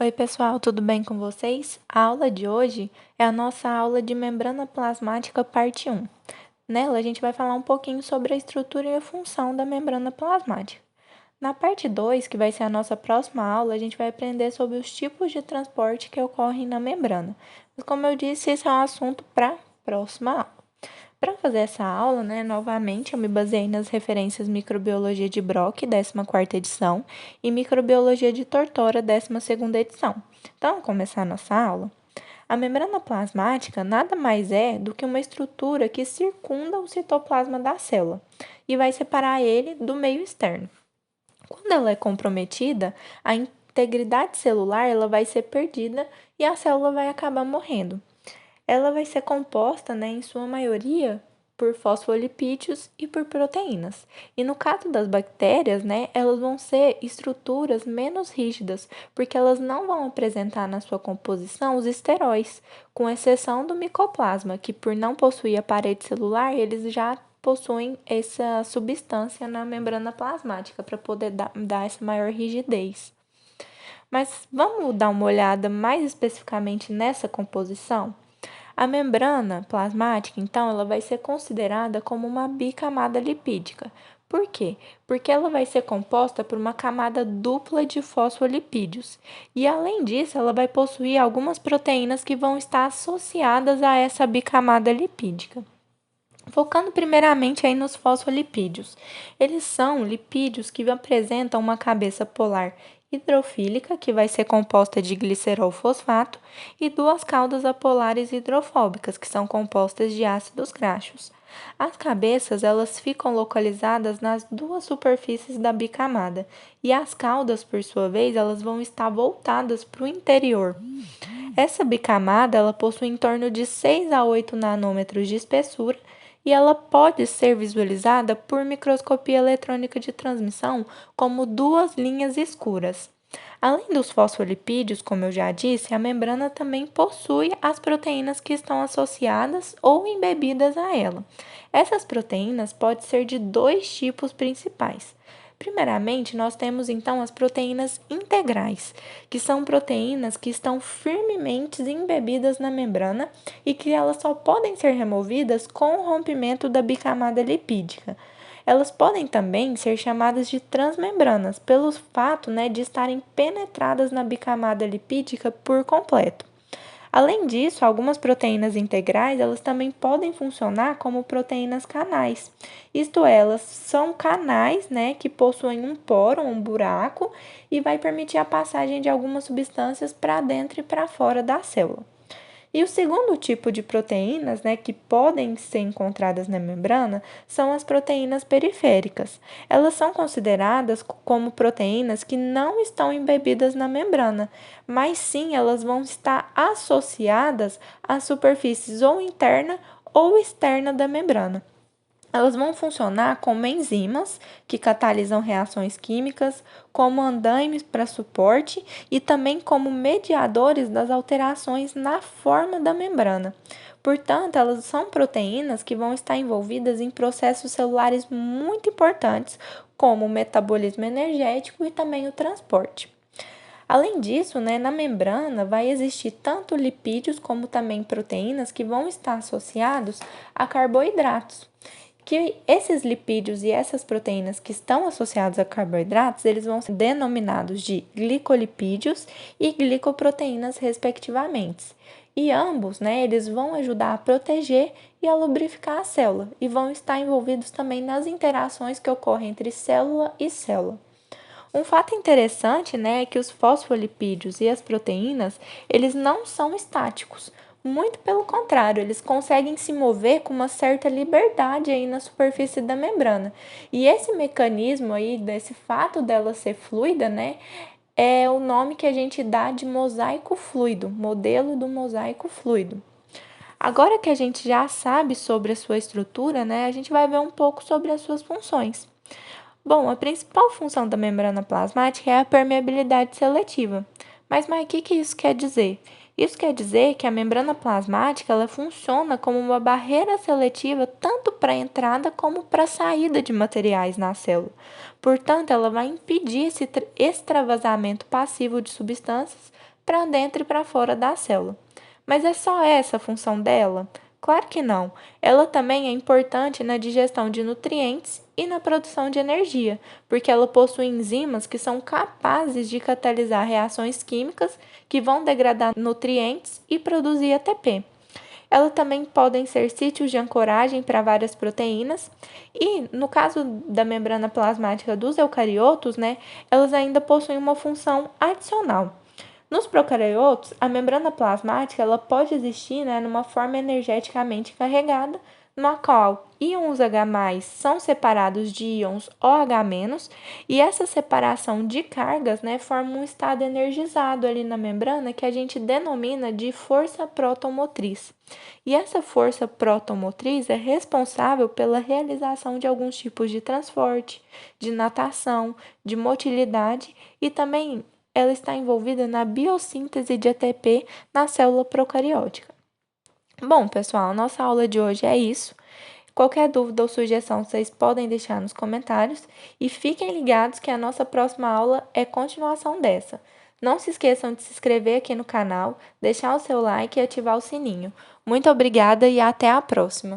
Oi, pessoal, tudo bem com vocês? A aula de hoje é a nossa aula de membrana plasmática, parte 1. Nela, a gente vai falar um pouquinho sobre a estrutura e a função da membrana plasmática. Na parte 2, que vai ser a nossa próxima aula, a gente vai aprender sobre os tipos de transporte que ocorrem na membrana. Mas, como eu disse, esse é um assunto para a próxima aula. Para fazer essa aula, novamente, eu me baseei nas referências Microbiologia de Brock, 14ª edição, e Microbiologia de Tortora, 12ª edição. Então, vamos começar a nossa aula. A membrana plasmática nada mais é do que uma estrutura que circunda o citoplasma da célula e vai separar ele do meio externo. Quando ela é comprometida, a integridade celular ela vai ser perdida e a célula vai acabar morrendo. Ela vai ser composta, em sua maioria, por fosfolipídios e por proteínas. E no caso das bactérias, elas vão ser estruturas menos rígidas, porque elas não vão apresentar na sua composição os esteróis, com exceção do micoplasma, que por não possuir a parede celular, eles já possuem essa substância na membrana plasmática para poder dar essa maior rigidez. Mas vamos dar uma olhada mais especificamente nessa composição? A membrana plasmática, então, ela vai ser considerada como uma bicamada lipídica. Por quê? Porque ela vai ser composta por uma camada dupla de fosfolipídios. E, além disso, ela vai possuir algumas proteínas que vão estar associadas a essa bicamada lipídica. Focando primeiramente aí nos fosfolipídios. Eles são lipídios que apresentam uma cabeça polar hidrofílica, que vai ser composta de glicerol fosfato, e duas caudas apolares hidrofóbicas, que são compostas de ácidos graxos. As cabeças, elas ficam localizadas nas duas superfícies da bicamada, e as caudas, por sua vez, elas vão estar voltadas para o interior. Essa bicamada, ela possui em torno de 6 a 8 nanômetros de espessura e ela pode ser visualizada por microscopia eletrônica de transmissão como duas linhas escuras. Além dos fosfolipídios, como eu já disse, a membrana também possui as proteínas que estão associadas ou embebidas a ela. Essas proteínas podem ser de dois tipos principais. Primeiramente, nós temos então as proteínas integrais, que são proteínas que estão firmemente embebidas na membrana e que elas só podem ser removidas com o rompimento da bicamada lipídica. Elas podem também ser chamadas de transmembranas, pelo fato de estarem penetradas na bicamada lipídica por completo. Além disso, algumas proteínas integrais, elas também podem funcionar como proteínas canais. Isto é, elas são canais, que possuem um poro, um buraco, e vai permitir a passagem de algumas substâncias para dentro e para fora da célula. E o segundo tipo de proteínas, que podem ser encontradas na membrana, são as proteínas periféricas. Elas são consideradas como proteínas que não estão embebidas na membrana, mas sim elas vão estar associadas às superfícies ou interna ou externa da membrana. Elas vão funcionar como enzimas que catalisam reações químicas, como andaimes para suporte e também como mediadores das alterações na forma da membrana. Portanto, elas são proteínas que vão estar envolvidas em processos celulares muito importantes, como o metabolismo energético e também o transporte. Além disso, na membrana vai existir tanto lipídios como também proteínas que vão estar associados a carboidratos. Que esses lipídios e essas proteínas que estão associados a carboidratos, eles vão ser denominados de glicolipídios e glicoproteínas, respectivamente. E ambos, eles vão ajudar a proteger e a lubrificar a célula e vão estar envolvidos também nas interações que ocorrem entre célula e célula. Um fato interessante, é que os fosfolipídios e as proteínas, eles não são estáticos. Muito pelo contrário, eles conseguem se mover com uma certa liberdade aí na superfície da membrana. E esse mecanismo aí, desse fato dela ser fluida, é o nome que a gente dá de mosaico fluido, modelo do mosaico fluido. Agora que a gente já sabe sobre a sua estrutura, a gente vai ver um pouco sobre as suas funções. Bom, a principal função da membrana plasmática é a permeabilidade seletiva. Mas o que isso quer dizer? Isso quer dizer que a membrana plasmática ela funciona como uma barreira seletiva tanto para a entrada como para a saída de materiais na célula. Portanto, ela vai impedir esse extravasamento passivo de substâncias para dentro e para fora da célula. Mas é só essa a função dela? Claro que não. Ela também é importante na digestão de nutrientes e na produção de energia, porque ela possui enzimas que são capazes de catalisar reações químicas que vão degradar nutrientes e produzir ATP. Elas também podem ser sítios de ancoragem para várias proteínas e, no caso da membrana plasmática dos eucariotos, elas ainda possuem uma função adicional. Nos procariotos, a membrana plasmática ela pode existir numa forma energeticamente carregada, na qual íons H+ são separados de íons OH-, e essa separação de cargas forma um estado energizado ali na membrana que a gente denomina de força protomotriz. E essa força protomotriz é responsável pela realização de alguns tipos de transporte, de natação, de motilidade e também ela está envolvida na biossíntese de ATP na célula procariótica. Bom, pessoal, nossa aula de hoje é isso. Qualquer dúvida ou sugestão vocês podem deixar nos comentários e fiquem ligados que a nossa próxima aula é continuação dessa. Não se esqueçam de se inscrever aqui no canal, deixar o seu like e ativar o sininho. Muito obrigada e até a próxima!